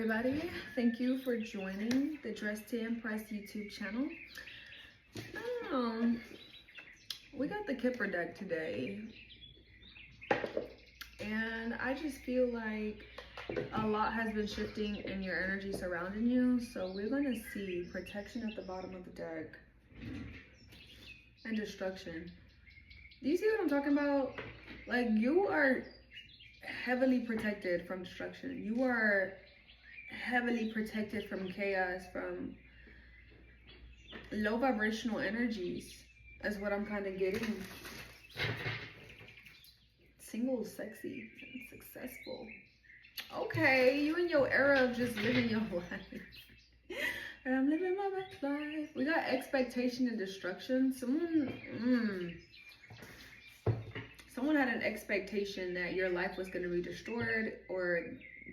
everybody. Thank you for joining the Dress to Impress YouTube channel. We got the Kipper deck today, and I just feel like a lot has been shifting in your energy surrounding you. So we're going to see protection at the bottom of the deck and destruction. Do you see what I'm talking about? Like, you are heavily protected from destruction. You are heavily protected from chaos, from low vibrational energies, is what I'm kind of getting. Single, sexy, and successful. Okay, you in your era of just living your life. And I'm living my best life. We got expectation and destruction. Someone had an expectation that your life was going to be destroyed, or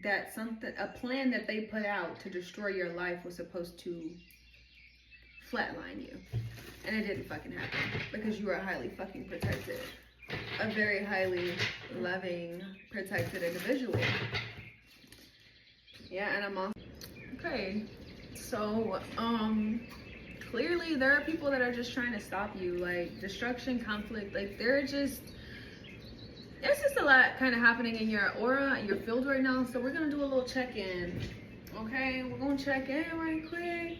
that a plan that they put out to destroy your life was supposed to flatline you. And it didn't fucking happen because you are highly fucking protected. A very highly loving, protected individual. Yeah, and I'm also okay. So, clearly there are people that are just trying to stop you, like destruction, conflict, like there's just a lot kind of happening in your aura, your field right now. So we're gonna do a little check-in. Okay, we're gonna check in right quick.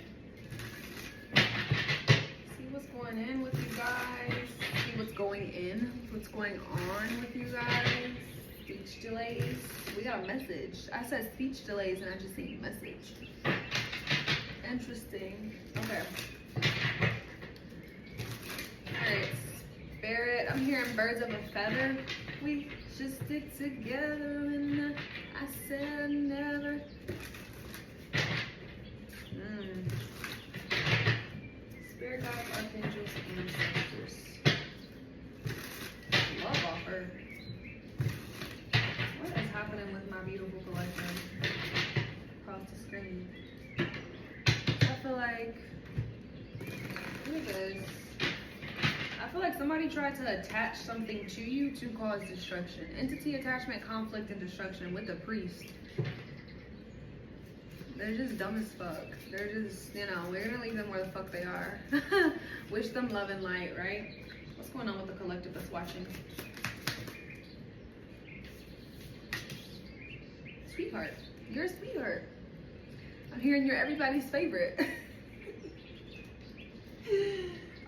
See what's going in with you guys. See what's going in, what's going on with you guys. Speech delays. We got a message. I said speech delays and I just seen message. Interesting. Okay. Alright, Spirit. I'm hearing birds of a feather. We should stick together, and I said never. Spirit guides, archangels, ancestors. Love offer. What is happening with my beautiful collection across the screen? I feel like, look at this. I feel like somebody tried to attach something to you to cause destruction. Entity attachment, conflict, and destruction with the priest. They're just dumb as fuck. They're just, we're gonna leave them where the fuck they are. Wish them love and light, right? What's going on with the collective that's watching? Sweetheart. You're a sweetheart. I'm hearing you're everybody's favorite.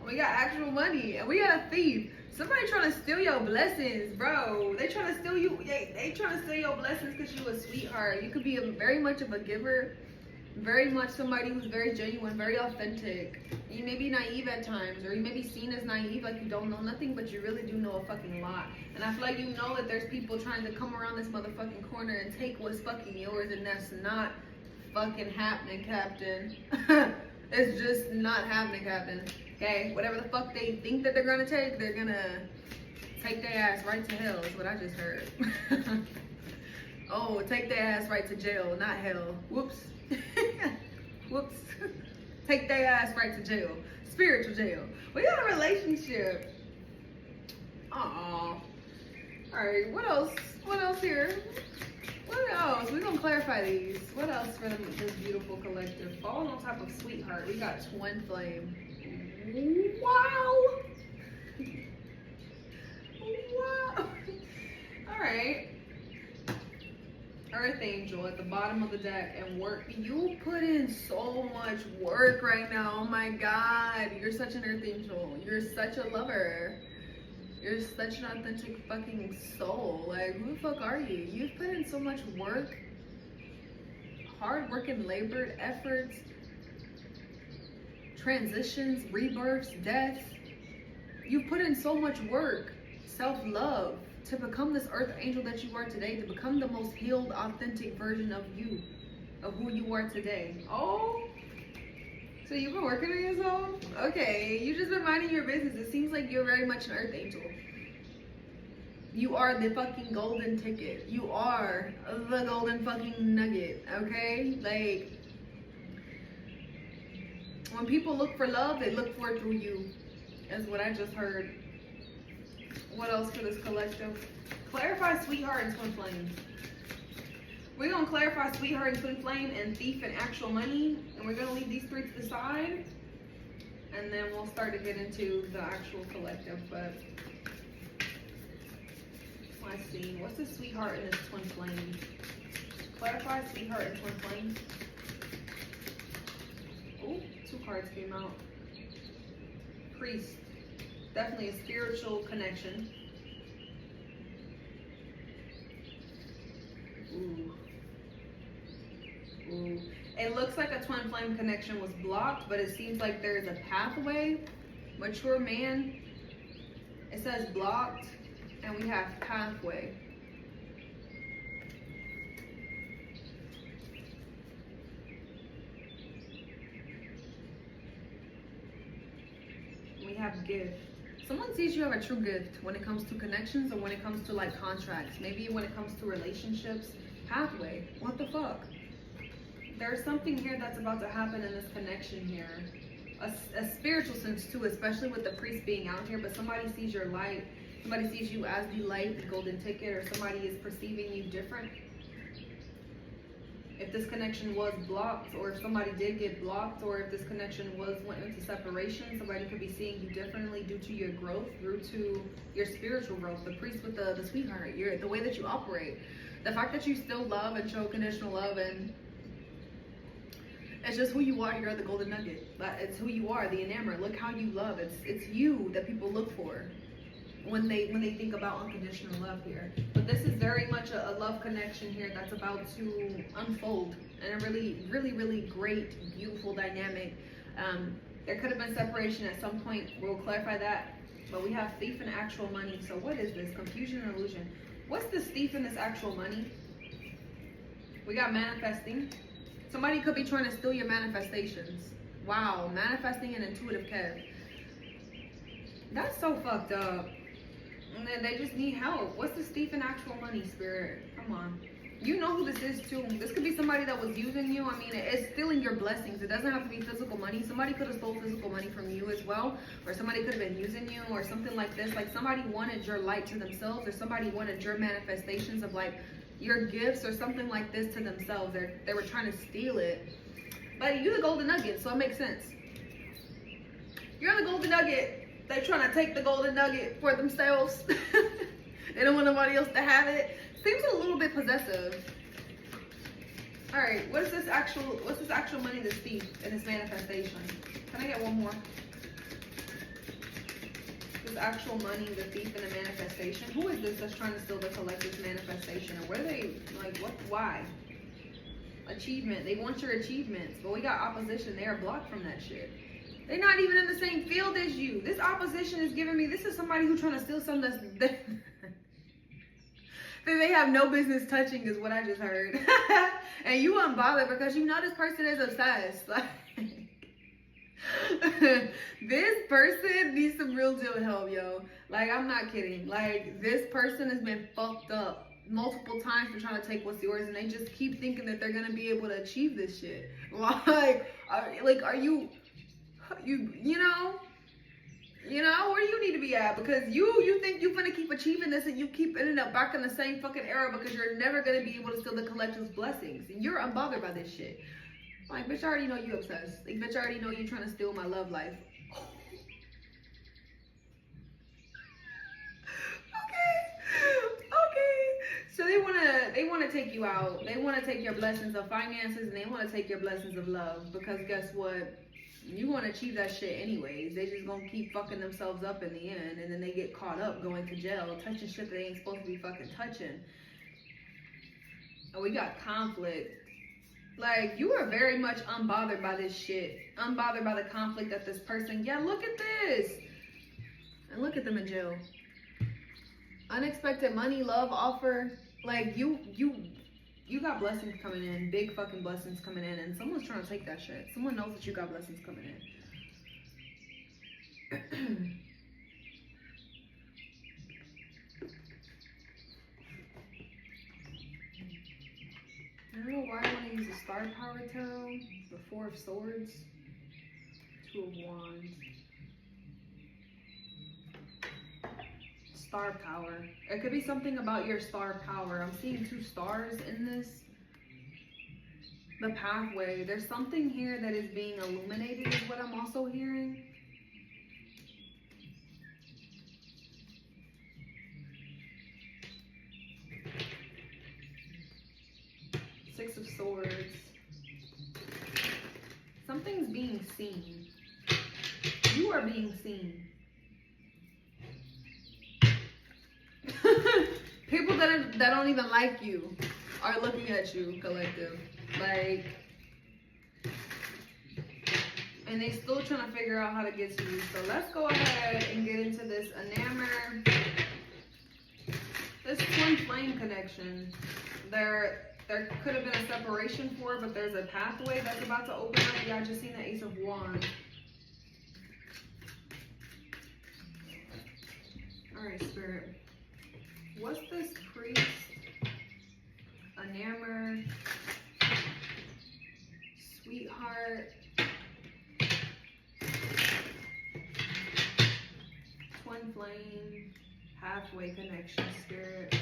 We got actual money, and we got a thief. Somebody trying to steal your blessings, bro. They trying to steal you. They trying to steal your blessings because you a sweetheart. You could be very much of a giver, very much somebody who's very genuine, very authentic. You may be naive at times, or you may be seen as naive, like you don't know nothing, but you really do know a fucking lot. And I feel like you know that there's people trying to come around this motherfucking corner and take what's fucking yours, and that's not fucking happening, Captain. It's just not happening, Captain. Okay, whatever the fuck they think that they're gonna take, they're gonna take their ass right to hell, is what I just heard. Oh, take their ass right to jail, not hell. Whoops. Whoops. Take their ass right to jail. Spiritual jail. We got a relationship. Aww. Alright, what else? What else here? What else? We're gonna clarify these. What else for this beautiful collective? Fall on top of sweetheart. We got Twinflames. Wow. Wow. Alright. Earth Angel at the bottom of the deck, and work. You put in so much work right now. Oh my God. You're such an Earth Angel. You're such a lover. You're such an authentic fucking soul. Like, who the fuck are you? You've put in so much work. Hard work and labored efforts. Transitions, rebirths, death. You've put in so much work, self-love, to become this earth angel that you are today, to become the most healed, authentic version of you, of who you are today. Oh, so you've been working on yourself? Okay, you've just been minding your business. It seems like you're very much an earth angel. You are the fucking golden ticket. You are the golden fucking nugget, okay? Like, when people look for love, they look for it through you, is what I just heard. What else for this collective? Clarify sweetheart and Twinflames. We're gonna clarify sweetheart and twin flame and thief and actual money, and we're gonna leave these three to the side, and then we'll start to get into the actual collective. But let's see, what's the sweetheart and this twin flame? Clarify sweetheart and twin flame. Oh, 2 cards came out. Priest, definitely a spiritual connection. Ooh. Ooh. It looks like a twin flame connection was blocked, but it seems like there's a pathway. Mature man. It says blocked, and we have pathway. We have gift. Someone sees you have a true gift when it comes to connections or when it comes to like contracts. Maybe when it comes to relationships. Pathway. What the fuck? There's something here that's about to happen in this connection here. A spiritual sense too, especially with the priest being out here, but somebody sees your light. Somebody sees you as the light, the golden ticket, or somebody is perceiving you different. If this connection was blocked, or if somebody did get blocked, or if this connection went into separation, somebody could be seeing you differently due to your growth, due to your spiritual growth. The priest with the sweetheart, the way that you operate. The fact that you still love and show conditional love, and it's just who you are. You're the golden nugget. It's who you are, the enamor. Look how you love. It's you that people look for when they think about unconditional love here. But this is very much a love connection here that's about to unfold in a really great, beautiful dynamic. There could have been separation at some point. We'll clarify that. But we have thief and actual money. So what is this? Confusion and illusion. What's this thief and this actual money? We got manifesting. Somebody could be trying to steal your manifestations. Wow, manifesting and intuitive Kev. That's so fucked up. And then they just need help. What's this thief and actual money, spirit? Come on. You know who this is too. This could be somebody that was using you. I mean, it's stealing your blessings. It doesn't have to be physical money. Somebody could have stole physical money from you as well. Or somebody could have been using you or something like this. Like somebody wanted your light to themselves, or somebody wanted your manifestations of like your gifts or something like this to themselves. They were trying to steal it. But you're the golden nugget, so it makes sense. You're the golden nugget. They're trying to take the golden nugget for themselves. They don't want nobody else to have it. Seems a little bit possessive. All right, what's this actual money, this thief, and this manifestation? Can I get one more? This actual money, the thief, and the manifestation. Who is this that's trying to steal the collective manifestation? Or what are they, like, what, why? Achievement. They want your achievements, but we got opposition. They are blocked from that shit. They're not even in the same field as you. This opposition is giving me, this is somebody who's trying to steal something that they have no business touching, is what I just heard. And you unbothered because you know this person is obsessed. Like, this person needs some real deal help, yo. Like, I'm not kidding. Like, this person has been fucked up multiple times for trying to take what's yours, and they just keep thinking that they're gonna be able to achieve this shit. Like, are you know, where you need to be at, because you think you're gonna keep achieving this, and you keep ending up back in the same fucking era because you're never gonna be able to steal the collective's blessings, and you're unbothered by this shit. Like, bitch, I already know you obsessed. Like, bitch, I already know you trying to steal my love life. Okay. So they wanna take you out. They wanna take your blessings of finances, and they wanna take your blessings of love, because guess what? You want to achieve that shit anyways. They just gonna keep fucking themselves up in the end, and then they get caught up going to jail, touching shit that they ain't supposed to be fucking touching. And we got conflict. Like, you are very much unbothered by this shit. Unbothered by the conflict that this person, yeah, look at this. And look at them in jail. Unexpected money, love offer. Like, you got blessings coming in, big fucking blessings coming in, and someone's trying to take that shit. Someone knows that you got blessings coming in. I don't know why I want to use the Star Power Tarot, the 4 of Swords, 2 of Wands. Star power. It could be something about your star power. I'm seeing 2 stars in this. the pathway. There's something here that is being illuminated is what I'm also hearing. Six of Swords. Something's being seen. You are being seen. People that don't even like you are looking at you, collective. Like, and they still trying to figure out how to get to you. So let's go ahead and get into this enamor. This twin flame connection. There could have been a separation for, but there's a pathway that's about to open up. Y'all just seen the Ace of Wands. Alright, Spirit. What's this priest? Enamor. Sweetheart. Twin flame. Halfway connection, Spirit.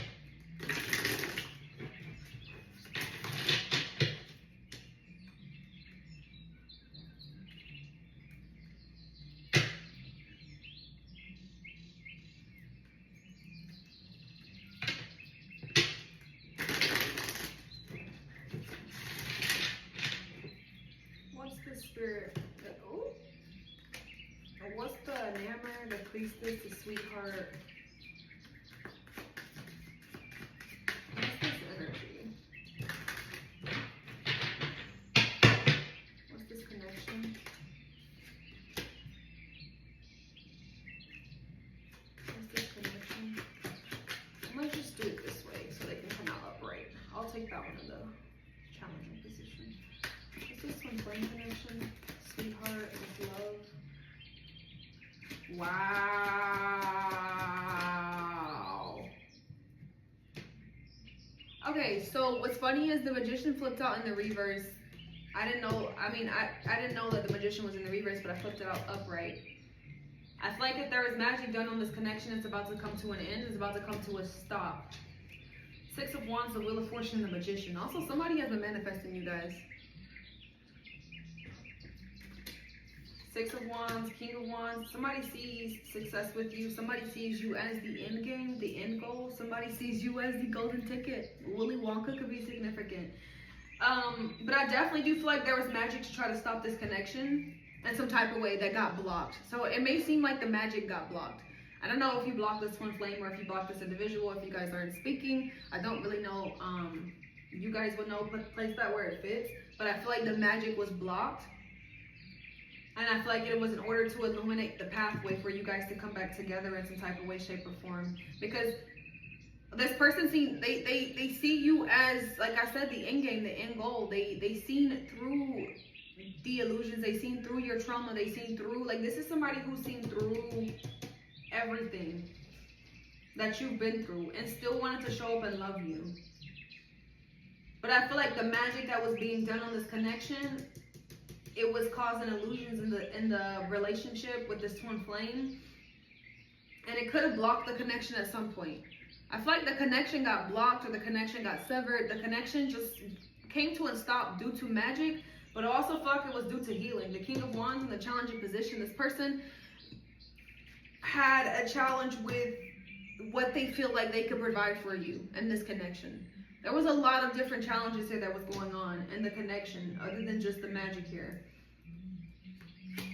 Spirit, oh, like what's the enamor, the priestess, the sweetheart? What's this energy? What's this connection? What's this connection? I might just do it this way so they can come out upright. I'll take that one in the challenging position. What's this one? Flame connection? Sweetheart with love. Wow. Okay, so what's funny is the Magician flipped out in the reverse. I didn't know, I didn't know that the Magician was in the reverse, but I flipped it out upright. I feel like if there is magic done on this connection, it's about to come to an end. It's about to come to a stop. Six of Wands, the Wheel of Fortune, and the Magician. Also, somebody has been manifesting you guys. Six of Wands, King of Wands. Somebody sees success with you. Somebody sees you as the end game, the end goal. Somebody sees you as the golden ticket. Willy Wonka could be significant. But I definitely do feel like there was magic to try to stop this connection in some type of way that got blocked. So it may seem like the magic got blocked. I don't know if you blocked this twin flame or if you blocked this individual, if you guys aren't speaking. I don't really know. You guys would know, place that where it fits. But I feel like the magic was blocked. And I feel like it was in order to illuminate the pathway for you guys to come back together in some type of way, shape, or form. Because this person they see you as, like I said, the end game, the end goal. They seen through the illusions. They seen through your trauma. They seen through, like, this is somebody who's seen through everything that you've been through and still wanted to show up and love you. But I feel like the magic that was being done on this connection, it was causing illusions in the relationship with this twin flame, and it could have blocked the connection at some point. I feel like the connection got blocked or the connection got severed. The connection just came to a stop due to magic, but I also feel like it was due to healing. The King of Wands in the challenging position. This person had a challenge with what they feel like they could provide for you in this connection. There was a lot of different challenges here that was going on in the connection, other than just the magic here.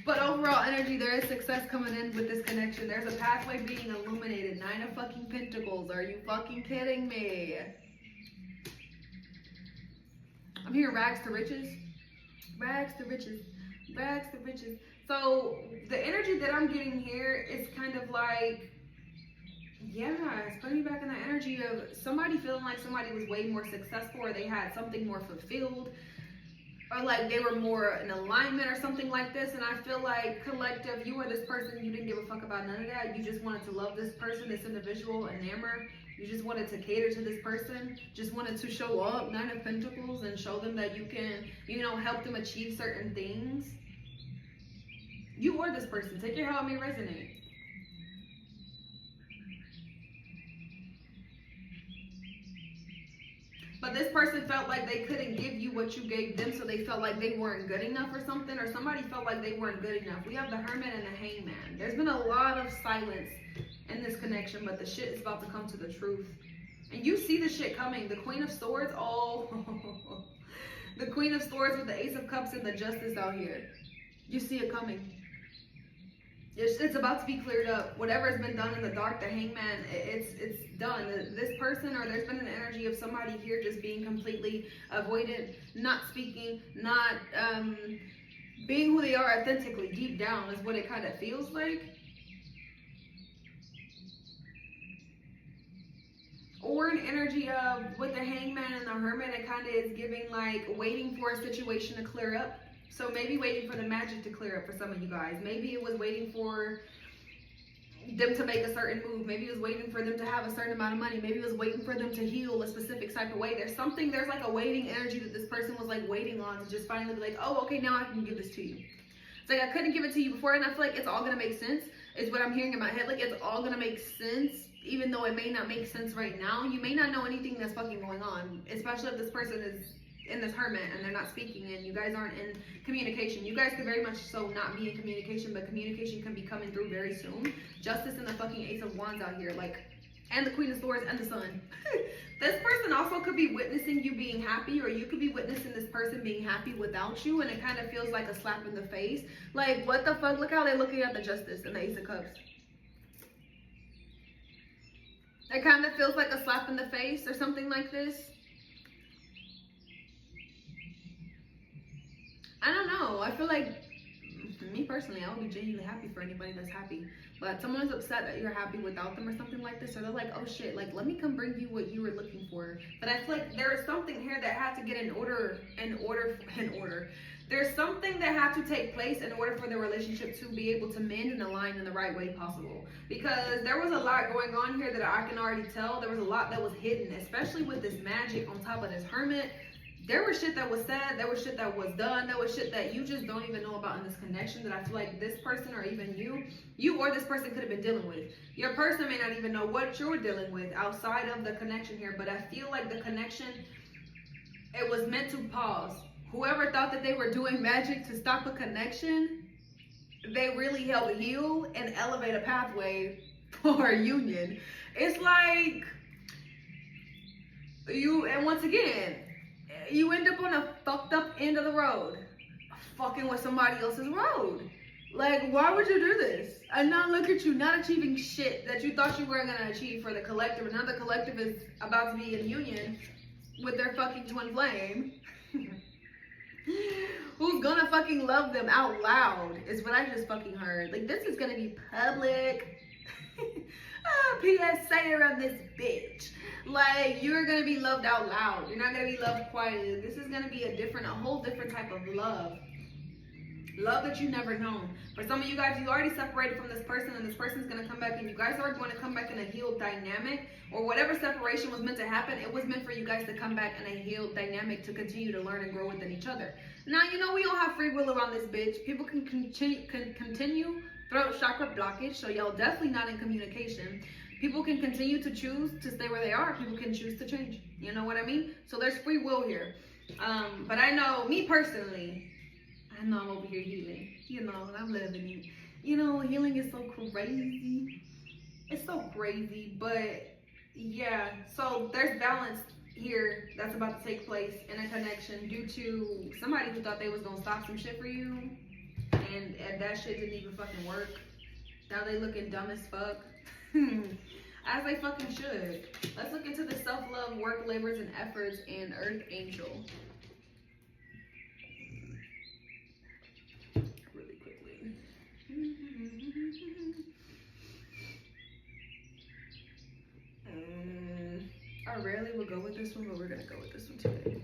But overall energy, there is success coming in with this connection. There's a pathway being illuminated. 9 of fucking Pentacles. Are you fucking kidding me? I'm hearing rags to riches. Rags to riches. Rags to riches. So the energy that I'm getting here is kind of like, yeah, it's putting me back in the energy of somebody feeling like somebody was way more successful, or they had something more fulfilled, or like they were more in alignment or something like this. And I feel like, collective, you were this person, you didn't give a fuck about none of that. You just wanted to love this person, this individual, enamor. You just wanted to cater to this person, just wanted to show up, 9 of Pentacles, and show them that you can, you know, help them achieve certain things. You or this person, take it how it may resonate. But this person felt like they couldn't give you what you gave them, so they felt like they weren't good enough or something, or somebody felt like they weren't good enough. We have the Hermit and the Hangman. There's been a lot of silence in this connection, but the shit is about to come to the truth. And you see the shit coming. The Queen of Swords, oh, the Queen of Swords with the Ace of Cups and the Justice out here. You see it coming. It's about to be cleared up. Whatever has been done in the dark, the Hangman, it's done. This person, or there's been an energy of somebody here just being completely avoidant, not speaking, not being who they are authentically, deep down is what it kind of feels like. Or an energy of, with the Hangman and the Hermit, it kind of is giving like waiting for a situation to clear up. So maybe waiting for the magic to clear up for some of you guys. Maybe it was waiting for them to make a certain move. Maybe it was waiting for them to have a certain amount of money. Maybe it was waiting for them to heal a specific type of way. There's like a waiting energy that this person was like waiting on to just finally be like, oh, okay, now I can give this to you. It's like I couldn't give it to you before, and I feel like it's all gonna make sense, is what I'm hearing in my head. Like it's all gonna make sense, even though it may not make sense right now. You may not know anything that's fucking going on, especially if this person is in this Hermit and they're not speaking and you guys aren't in communication. You guys could very much so not be in communication, but communication can be coming through very soon. Justice and the fucking Ace of Wands out here, like, and the Queen of Swords and the Sun. This person also could be witnessing you being happy, or you could be witnessing this person being happy without you, and it kind of feels like a slap in the face. Like, what the fuck? Look how they're looking at the Justice and the Ace of Cups. It kind of feels like a slap in the face or something like this. I don't know. I feel like, me personally, I would be genuinely happy for anybody that's happy. But someone's upset that you're happy without them or something like this, or they're like, oh shit, like, let me come bring you what you were looking for. But I feel like there is something here that had to get in order. There's something that had to take place in order for the relationship to be able to mend and align in the right way possible. Because there was a lot going on here that I can already tell. There was a lot that was hidden, especially with this magic on top of this Hermit. There was shit that was said, there was shit that was done, there was shit that you just don't even know about in this connection that I feel like this person, or even you or this person could have been dealing with. Your person may not even know what you're dealing with outside of the connection here, but I feel like the connection, it was meant to pause. Whoever thought that they were doing magic to stop a connection, they really helped heal and elevate a pathway for a union. It's like, and once again, you end up on a fucked up end of the road, fucking with somebody else's road. Like, why would you do this? And now look at you, not achieving shit that you thought you were gonna achieve for the collective, and now the collective is about to be in union with their fucking twin flame. Who's gonna fucking love them out loud, is what I just fucking heard. Like, this is gonna be public. PSA around this bitch. Like, you're gonna be loved out loud. You're not gonna be loved quietly. This is gonna be a whole different type of love. Love that you never known. For some of you guys, you already separated from this person, and this person's gonna come back, and you guys are going to come back in a healed dynamic, or whatever separation was meant to happen, it was meant for you guys to come back in a healed dynamic to continue to learn and grow within each other. Now, you know we all have free will around this bitch. People can continue throat chakra blockage, so y'all definitely not in communication. People can continue to choose to stay where they are. People can choose to change. You know what I mean? So there's free will here. But I know, me personally, I know I'm over here healing. You know, I'm living it. You know, healing is so crazy. It's so crazy. But yeah, so there's balance here that's about to take place in a connection due to somebody who thought they was gonna stop some shit for you. And that shit didn't even fucking work. Now they looking dumb as fuck. As they fucking should. Let's look into the self-love, work, labors, and efforts, and Earth Angel. Really quickly. I rarely would go with this one, but we're gonna go with this one today.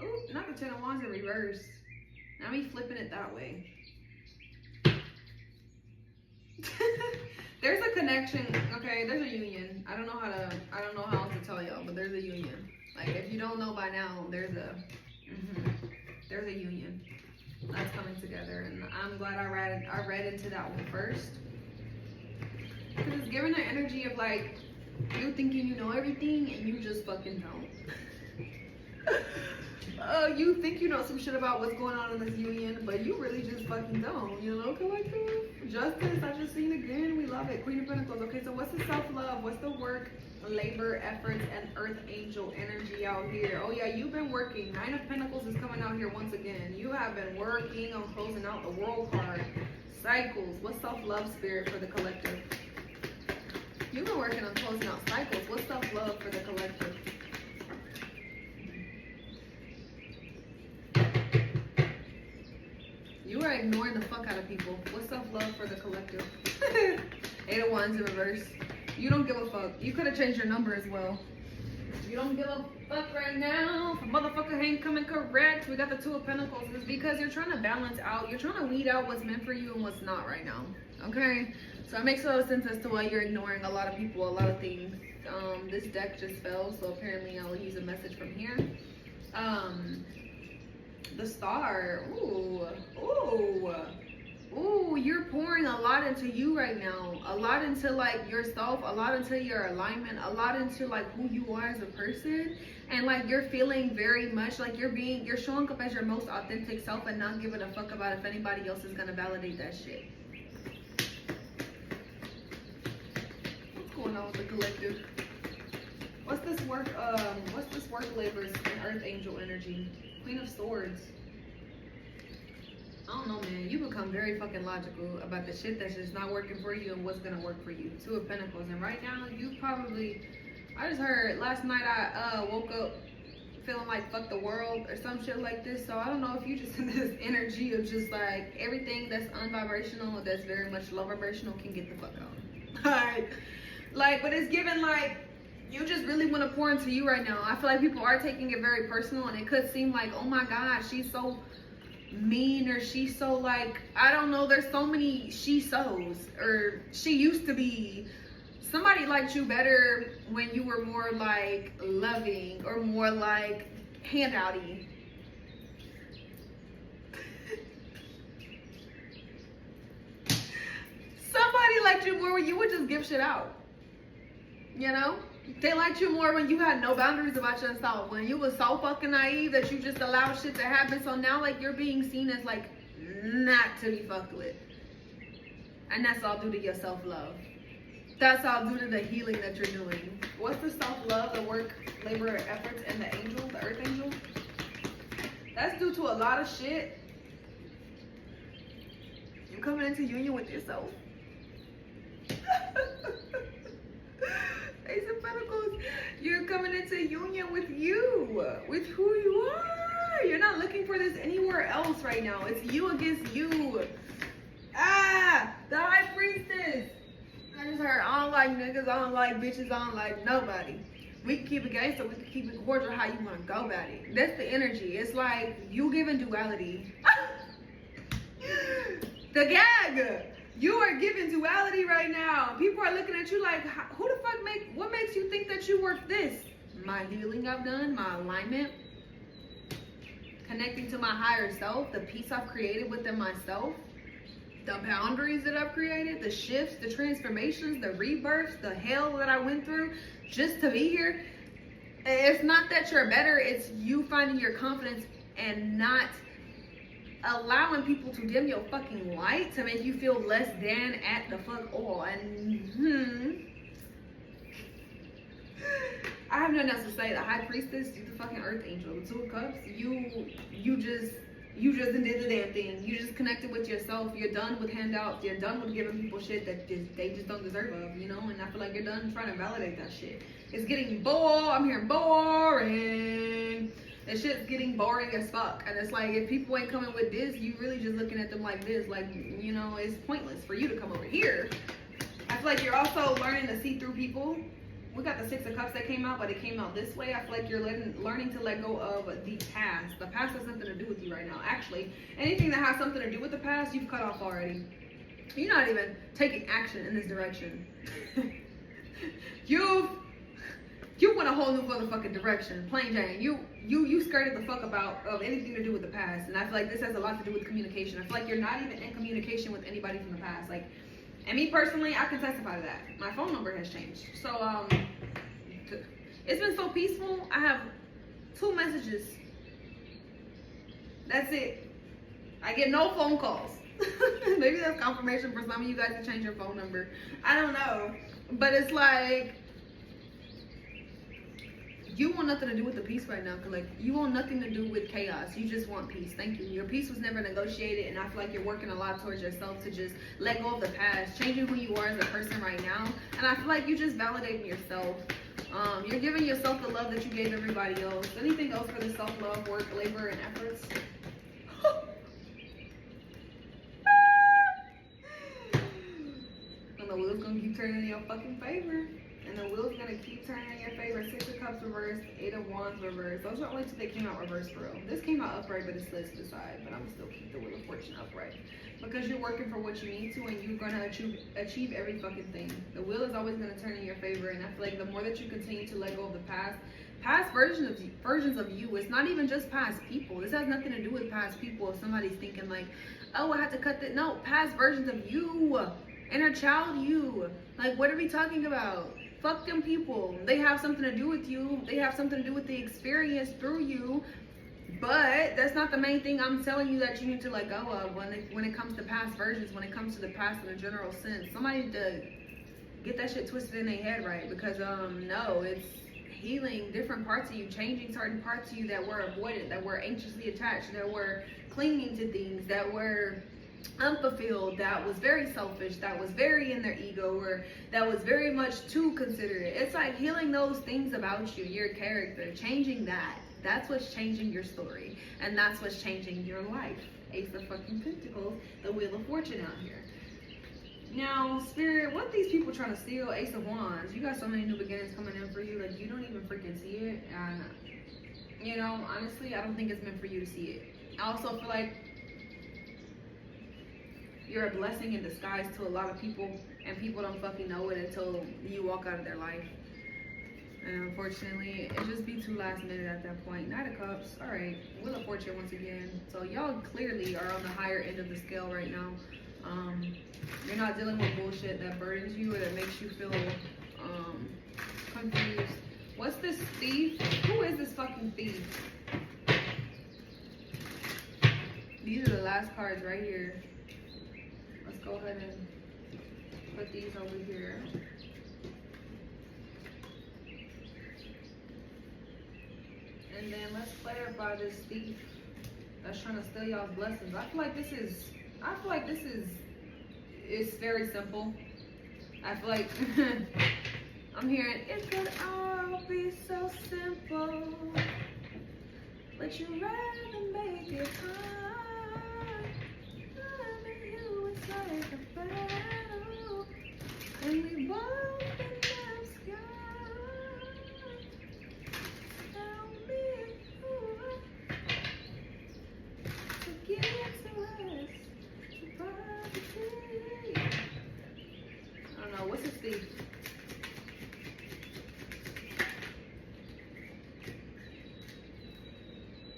Oh, not the Ten of Wands in reverse. Now me flipping it that way. There's a connection, okay, there's a union. I don't know how else to tell y'all, but there's a union. Like, if you don't know by now, there's a union that's coming together, and I'm glad I read into that one first. Because it's giving the energy of like, You thinking you know everything and you just fucking don't. You think you know some shit about what's going on in this union, but you really just fucking don't, you know, collective? Justice, I just seen again, we love it. Queen of Pentacles. Okay, so what's the self-love? What's the work, labor, efforts, and earth angel energy out here? Oh yeah, you've been working. Nine of Pentacles is coming out here once again. You have been working on closing out the world card. Cycles. What's self-love, spirit, for the collective? You've been working on closing out cycles. What's self-love for the collective? You are ignoring the fuck out of people. What's self-love for the collective? 8 of Wands in reverse. You don't give a fuck. You could have changed your number as well. You don't give a fuck right now. If a motherfucker ain't coming correct, we got the 2 of Pentacles. It's because you're trying to balance out. You're trying to weed out what's meant for you and what's not right now. Okay? So it makes a lot of sense as to why you're ignoring a lot of people, a lot of things. This deck just fell, so apparently I'll use a message from here. The Star. Ooh, you're pouring a lot into you right now. A lot into like yourself, a lot into your alignment, a lot into like who you are as a person. And like you're feeling very much like you're showing up as your most authentic self and not giving a fuck about if anybody else is gonna validate that shit. What's going on with the collective? What's this work labors and earth angel energy? Queen of Swords. I don't know, man. You become very fucking logical about the shit that's just not working for you and what's gonna work for you. 2 of Pentacles. And right now, you probably... I just heard last night I woke up feeling like fuck the world or some shit like this. So I don't know if you just in this energy of just like everything that's unvibrational, that's very much low vibrational can get the fuck out. Alright. Like, but it's given like... You just really want to pour into you right now. I feel like people are taking it very personal and it could seem like, oh my God, she's so mean or she's so like, I don't know, there's so many she-sos or she used to be. Somebody liked you better when you were more like loving or more like handouty. Somebody liked you more when you would just give shit out. You know? They liked you more when you had no boundaries about yourself. When you was so fucking naive that you just allowed shit to happen. So now like you're being seen as like not to be fucked with. And that's all due to your self-love. That's all due to the healing that you're doing. What's the self-love, the work, labor, efforts, and the angel, the earth angel? That's due to a lot of shit. You're coming into union with yourself. Ace of Pentacles. You're coming into union with you, with who you are. You're not looking for this anywhere else right now. It's you against you. The High Priestess. I just heard, I don't like niggas, I don't like bitches, I don't like nobody. We can keep it gangster, we can keep it cordial how you want to go about it. That's the energy. It's like you giving duality. The gag. You are giving duality right now. People are looking at you like, who the fuck what makes you think that you worth this? My healing I've done, my alignment, connecting to my higher self, the peace I've created within myself, the boundaries that I've created, the shifts, the transformations, the rebirths, the hell that I went through just to be here. It's not that you're better, it's you finding your confidence and not allowing people to dim your fucking light to make you feel less than at the fuck all. And I have nothing else to say. The High Priestess, you the fucking Earth Angel, the 2 of Cups, you just did the damn thing. You just connected with yourself. You're done with handouts. You're done with giving people shit that they just don't deserve of, you know? And I feel like you're done trying to validate that shit. It's getting I'm hearing boring. That shit's getting boring as fuck. And it's like, if people ain't coming with this, you really just looking at them like this. Like, you know, it's pointless for you to come over here. I feel like you're also learning to see through people. We got the 6 of Cups that came out, but it came out this way. I feel like you're learning to let go of the past. The past has nothing to do with you right now. Actually, anything that has something to do with the past, you've cut off already. You're not even taking action in this direction. You went a whole new motherfucking direction, plain Jane. You skirted the fuck about of anything to do with the past, and I feel like this has a lot to do with communication. I feel like you're not even in communication with anybody from the past. Like, And me personally, I can testify to that. My phone number has changed. So, it's been so peaceful. I have 2 messages. That's it. I get no phone calls. Maybe that's confirmation for some of you guys to change your phone number. I don't know. But it's like, you want nothing to do with the peace right now. Cause like, you want nothing to do with chaos. You just want peace. Thank you. Your peace was never negotiated. And I feel like you're working a lot towards yourself to just let go of the past. Changing who you are as a person right now. And I feel like you just validating yourself. You're giving yourself the love that you gave everybody else. Anything else for the self-love, work, labor, and efforts? And the wheel's gonna keep turning in your fucking favor. And the wheel's gonna keep turning in your favor. 6 of Cups reversed, 8 of Wands reversed. Those are only 2 that came out reversed for real. This came out upright, but it slid to the side. But I'm gonna still keep the Wheel of Fortune upright. Because you're working for what you need to, and you're gonna achieve every fucking thing. The wheel is always gonna turn in your favor, and I feel like the more that you continue to let go of the past versions of you, it's not even just past people. This has nothing to do with past people. If somebody's thinking like, oh, I had to cut that. No, past versions of you, inner child you. Like, what are we talking about? Fuck them people. They have something to do with you. They have something to do with the experience through you. But that's not the main thing I'm telling you that you need to let go of when it comes to past versions, when it comes to the past in a general sense. Somebody need to get that shit twisted in their head right, because no, it's healing different parts of you, changing certain parts of you that were avoided, that were anxiously attached, that were clinging to things, that were unfulfilled, that was very selfish, that was very in their ego, or that was very much too considerate. It's like healing those things about you, your character, changing that. That's what's changing your story. And that's what's changing your life. Ace of fucking Pentacles, the Wheel of Fortune out here. Now, Spirit, what these people trying to steal? Ace of Wands. You got so many new beginnings coming in for you. Like, you don't even freaking see it. And, you know, honestly, I don't think it's meant for you to see it. I also feel like you're a blessing in disguise to a lot of people. And people don't fucking know it until you walk out of their life. And unfortunately, it just be too last minute at that point. Knight of Cups, all right. Wheel of Fortune once again. So y'all clearly are on the higher end of the scale right now. You're not dealing with bullshit that burdens you or that makes you feel confused. What's this thief? Who is this fucking thief? These are the last cards right here. Let's go ahead and put these over here. And then let's clarify this thief that's trying to steal y'all's blessings. I feel like this is it's very simple. I feel like I'm hearing it could all be so simple, but you rather make it hard. Loving you is like a battle, and we both in the sky. I don't know, what's this thief?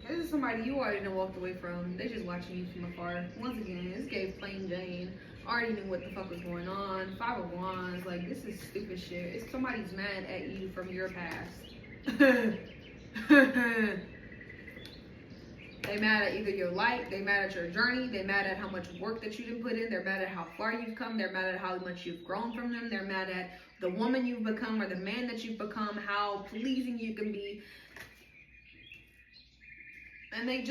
This is somebody you already know walked away from. They just watching you from afar. Once again, this gave plain Jane. Already knew what the fuck was going on. 5 of Wands, like this is stupid shit. It's somebody's mad at you from your past. They mad at either your life, they mad at your journey, they mad at how much work that you didn't put in, they're mad at how far you've come, they're mad at how much you've grown from them, they're mad at the woman you've become or the man that you've become, how pleasing you can be. And they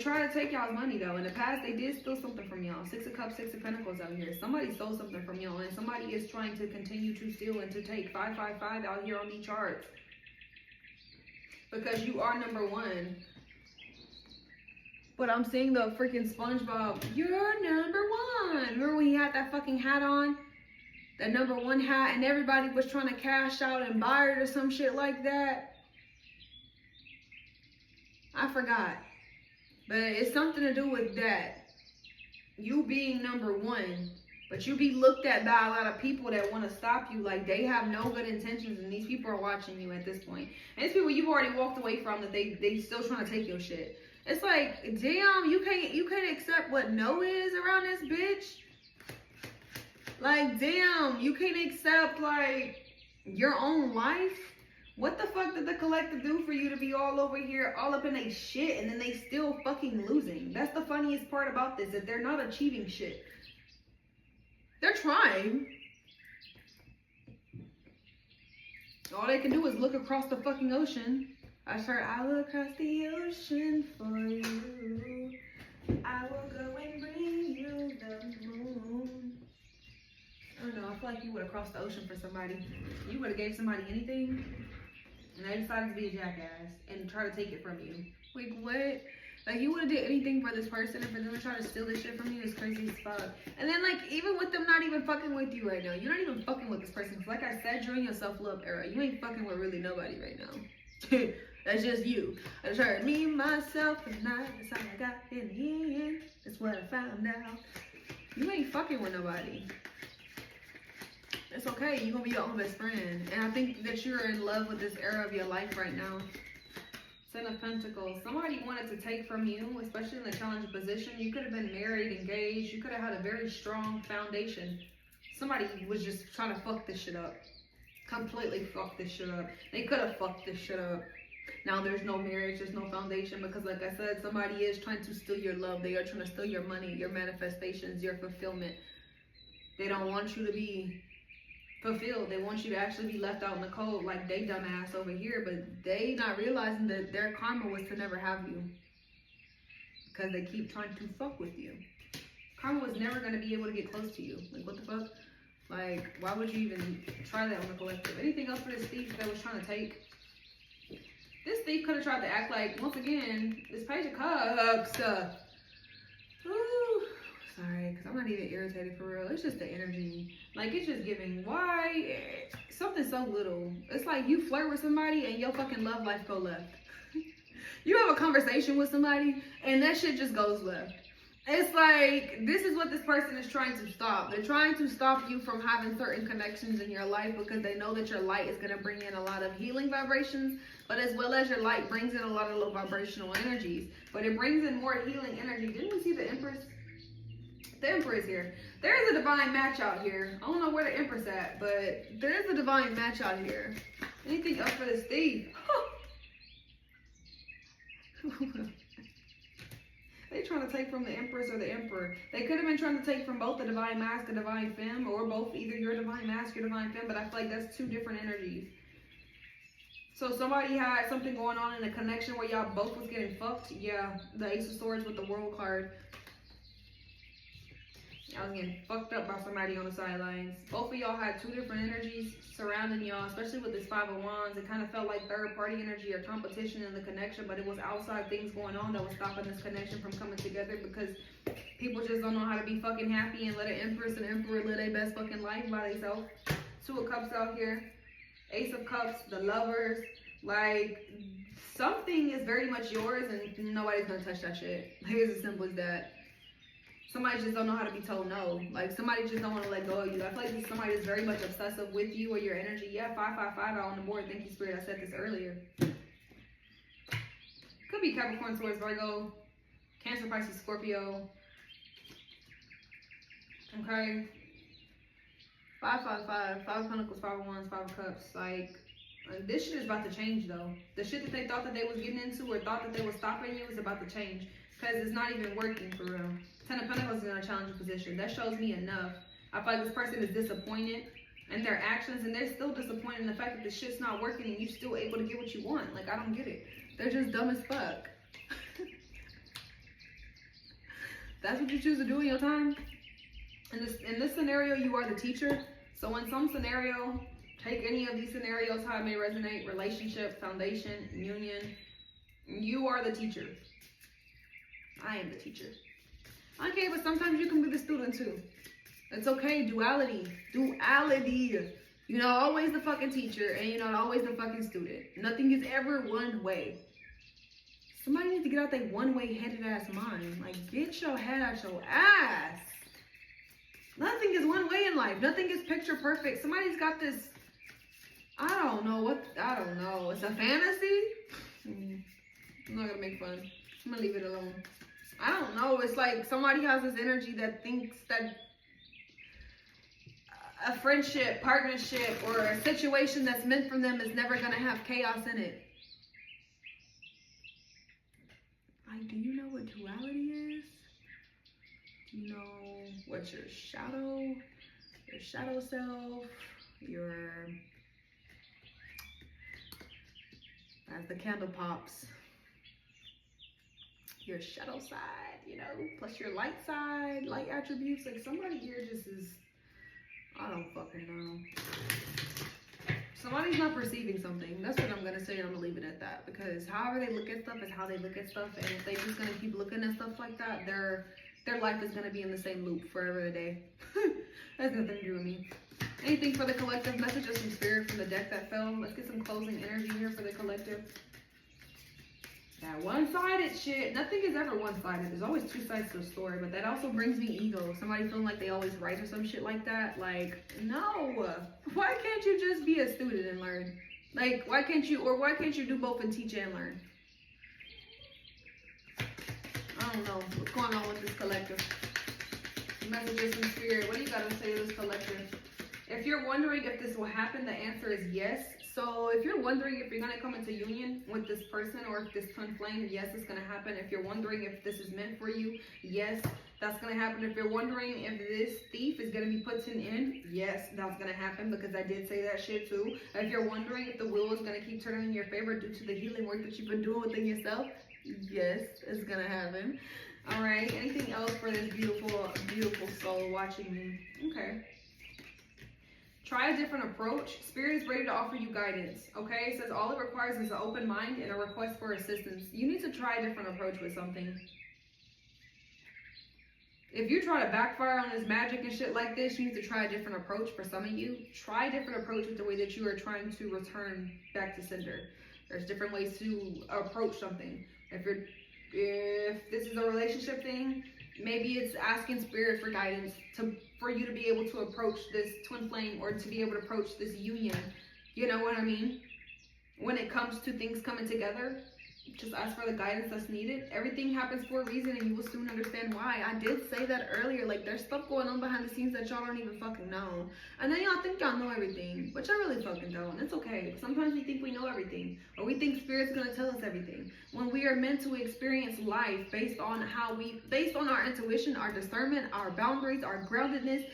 try to take y'all's money though. In the past, they did steal something from y'all. 6 of Cups, 6 of Pentacles out here. Somebody stole something from y'all, and somebody is trying to continue to steal and to take 555 out here on these charts. Because you are number 1. But I'm seeing the freaking SpongeBob, you're number 1. Remember when he had that fucking hat on? That number 1 hat, and everybody was trying to cash out and buy it or some shit like that. I forgot. But it's something to do with that. You being number 1. But you be looked at by a lot of people that want to stop you. Like, they have no good intentions, and these people are watching you at this point. And these people you've already walked away from, that they still trying to take your shit. It's like, damn, you can't accept what no is around this bitch. Like, damn, you can't accept, like, your own life? What the fuck did the collective do for you to be all over here, all up in they shit, and then they still fucking losing? That's the funniest part about this, that they're not achieving shit. They're trying. All they can do is look across the fucking ocean. I heard, I will cross the ocean for you. I will go and bring you the moon. I don't know, I feel like you would have crossed the ocean for somebody. You would have gave somebody anything, and they decided to be a jackass and try to take it from you. Like, what? Like, you would have did anything for this person, and for them to try to steal this shit from you is crazy as fuck. And then, like, even with them not even fucking with you right now, you're not even fucking with this person. Cause like I said, during your self-love era, you ain't fucking with really nobody right now. That's just you. I just heard me, myself, and I. That's all I got in the end. That's what I found out. You ain't fucking with nobody. It's okay. You're gonna be your own best friend. And I think that you're in love with this era of your life right now. Ten of Pentacles. Somebody wanted to take from you, especially in the challenging position. You could have been married, engaged. You could have had a very strong foundation. Somebody was just trying to fuck this shit up. Completely fuck this shit up. They could have fucked this shit up. Now there's no marriage, there's no foundation, because like I said, somebody is trying to steal your love. They are trying to steal your money, your manifestations, your fulfillment. They don't want you to be fulfilled. They want you to actually be left out in the cold like they dumbass over here, but they not realizing that their karma was to never have you, because they keep trying to fuck with you. Karma was never going to be able to get close to you. Like, what the fuck? Like, why would you even try that on the collective? Anything else for this thief that was trying to take? This thief could have tried to act like, once again, this Page of Cups. Sorry, because I'm not even irritated for real. It's just the energy. Like, it's just giving. Why? Something so little. It's like you flirt with somebody and your fucking love life go left. You have a conversation with somebody and that shit just goes left. It's like, this is what this person is trying to stop. They're trying to stop you from having certain connections in your life because they know that your light is going to bring in a lot of healing vibrations, but as well as your light brings in a lot of low vibrational energies. But it brings in more healing energy. Didn't we see the Empress? The Emperor is here. There is a divine match out here. I don't know where the Empress at, but there is a divine match out here. Anything else for this thief? They trying to take from the Empress or the Emperor. They could have been trying to take from both the Divine Mask and Divine Femme, or both, either your Divine Mask or Divine Femme, but I feel like that's two different energies. So somebody had something going on in a connection where y'all both was getting fucked. Yeah, the Ace of Swords with the World card. I was getting fucked up by somebody on the sidelines. Both of y'all had two different energies surrounding y'all, especially with this Five of Wands. It kind of felt like third-party energy or competition in the connection, but it was outside things going on that was stopping this connection from coming together because people just don't know how to be fucking happy and let an Empress and Emperor live their best fucking life by themselves. Two of Cups out here. Ace of Cups, the Lovers. Like, something is very much yours and nobody's gonna touch that shit. Like, it's as simple as that. Somebody just don't know how to be told no. Like, somebody just don't want to let go of you. I feel like somebody is very much obsessive with you or your energy. Yeah, 555 on the board. Thank you, Spirit. I said this earlier. Could be Capricorn, Taurus, Virgo, Cancer, Pisces, Scorpio. Okay. 555, 5 of Pentacles, 5 of Wands, 5 of Cups. Like, this shit is about to change, though. The shit that they thought that they was getting into or thought that they was stopping you is about to change. Because it's not even working for real. 10 of Pentacles is in a challenging position. That shows me enough. I feel like this person is disappointed in their actions, and they're still disappointed in the fact that the shit's not working and you're still able to get what you want. Like, I don't get it. They're just dumb as fuck. That's what you choose to do in your time. In this scenario, you are the teacher. So in some scenario, take any of these scenarios, how it may resonate, relationship, foundation, union. You are the teacher. I am the teacher. Okay, but sometimes you can be the student too. It's okay. Duality. Duality. You're not always the fucking teacher and you're not always the fucking student. Nothing is ever one way. Somebody needs to get out that one-way headed ass mind. Like, get your head out your ass. Nothing is one way in life. Nothing is picture perfect. Somebody's got this, I don't know. It's a fantasy? I'm not gonna make fun. I'm gonna leave it alone. I don't know. It's like somebody has this energy that thinks that a friendship, partnership, or a situation that's meant for them is never going to have chaos in it. Like, do you know what duality is? Do you know what your shadow self, as the candle pops, your shadow side, you know, plus your light side, light attributes. Like, somebody here just is, I don't fucking know. Somebody's not perceiving something. That's what I'm gonna say, and I'm gonna leave it at that. Because however they look at stuff is how they look at stuff, and if they just gonna keep looking at stuff like that, their life is gonna be in the same loop forever and a day. That's nothing to do with me. Anything for the collective? Messages from spirit from the deck that fell. Let's get some closing energy here for the collective. That one-sided shit. Nothing is ever one-sided. There's always two sides to a story, but that also brings me ego. Somebody feeling like they always right or some shit like that. Like, no. Why can't you just be a student and learn? Like, why can't you do both and teach and learn? I don't know. What's going on with this collective? Messages from spirit. What do you got to say to this collective? If you're wondering if this will happen, the answer is yes. So if you're wondering if you're going to come into union with this person or if this twin flame, yes, it's going to happen. If you're wondering if this is meant for you, yes, that's going to happen. If you're wondering if this thief is going to be put to an end, yes, that's going to happen, because I did say that shit too. If you're wondering if the wheel is going to keep turning in your favor due to the healing work that you've been doing within yourself, yes, it's going to happen. All right, anything else for this beautiful, beautiful soul watching me? Okay. Try a different approach. Spirit is ready to offer you guidance, okay? It says all it requires is an open mind and a request for assistance. You need to try a different approach with something. If you try to backfire on this magic and shit like this, you need to try a different approach. For some of you, try a different approach with the way that you are trying to return back to sender. There's different ways to approach something. If this is a relationship thing, maybe it's asking spirit for guidance for you to be able to approach this twin flame, or to be able to approach this union. You know what I mean? When it comes to things coming together, just ask for the guidance that's needed. Everything happens for a reason, and you will soon understand why. I did say that earlier. Like, there's stuff going on behind the scenes that y'all don't even fucking know. And then y'all think y'all know everything, but y'all really fucking don't. It's okay. Sometimes we think we know everything, or we think spirit's gonna tell us everything. When we are meant to experience life based on our intuition, our discernment, our boundaries, our groundedness,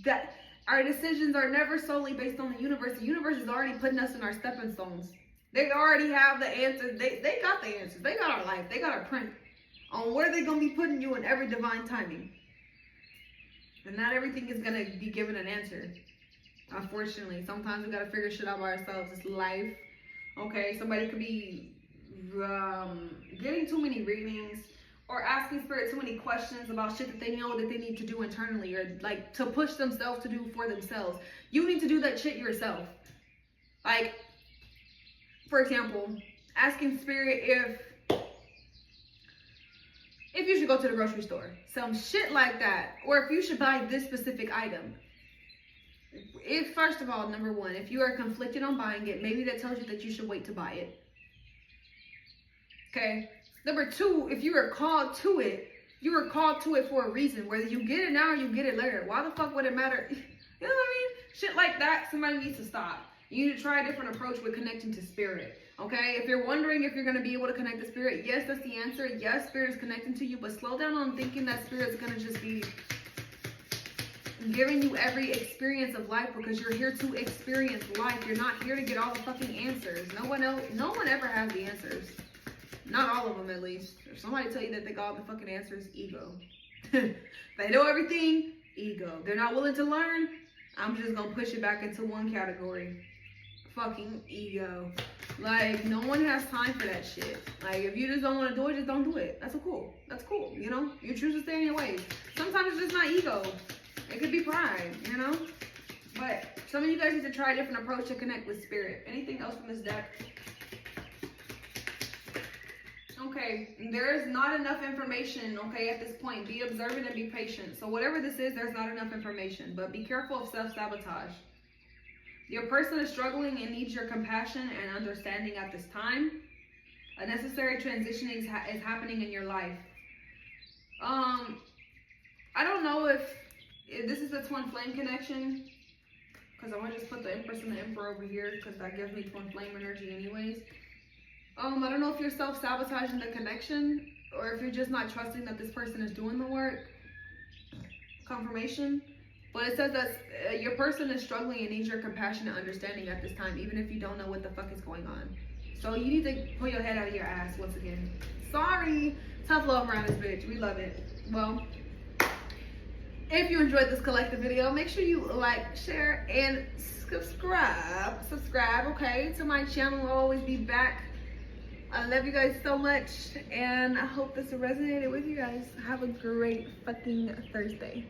that our decisions are never solely based on the universe. The universe is already putting us in our stepping stones. They already have the answers. They got the answers. They got our life. They got our print on where they're going to be putting you in every divine timing. And not everything is going to be given an answer. Unfortunately, sometimes we got to figure shit out by ourselves. It's life. Okay, somebody could be getting too many readings, or asking spirit too many questions about shit that they know that they need to do internally, or like to push themselves to do for themselves. You need to do that shit yourself. Like, for example, asking spirit if you should go to the grocery store, some shit like that, or if you should buy this specific item. If, first of all, number one, if you are conflicted on buying it, maybe that tells you that you should wait to buy it. Okay. Number two, if you are called to it, you were called to it for a reason. Whether you get it now or you get it later. Why the fuck would it matter? You know what I mean? Shit like that, somebody needs to stop. You need to try a different approach with connecting to spirit. Okay? If you're wondering if you're going to be able to connect to spirit, yes, that's the answer. Yes, spirit is connecting to you, but slow down on thinking that spirit's going to just be giving you every experience of life, because you're here to experience life. You're not here to get all the fucking answers. No one ever has the answers. Not all of them, at least. If somebody tell you that they got all the fucking answers, ego. They know everything, ego. They're not willing to learn, I'm just gonna push it back into one category. Fucking ego. Like, no one has time for that shit. Like, if you just don't want to do it, just don't do it. That's cool. That's cool, you know? You choose to stay in your ways. Sometimes it's just not ego. It could be pride, you know? But some of you guys need to try a different approach to connect with spirit. Anything else from this deck? Okay, there is not enough information, okay, at this point. Be observant and be patient. So whatever this is, there's not enough information. But be careful of self-sabotage. Your person is struggling and needs your compassion and understanding at this time. A necessary transition is happening in your life. I don't know if this is a twin flame connection. because I want to just put the Empress and the Emperor over here because that gives me twin flame energy anyways. I don't know if you're self-sabotaging the connection or if you're just not trusting that this person is doing the work. Confirmation. But it says that your person is struggling and needs your compassion and understanding at this time, even if you don't know what the fuck is going on. So you need to pull your head out of your ass once again. Sorry. Tough love around this bitch. We love it. Well, if you enjoyed this collective video, make sure you like, share, and subscribe. Subscribe, okay, to my channel. I'll always be back. I love you guys so much, and I hope this resonated with you guys. Have a great fucking Thursday.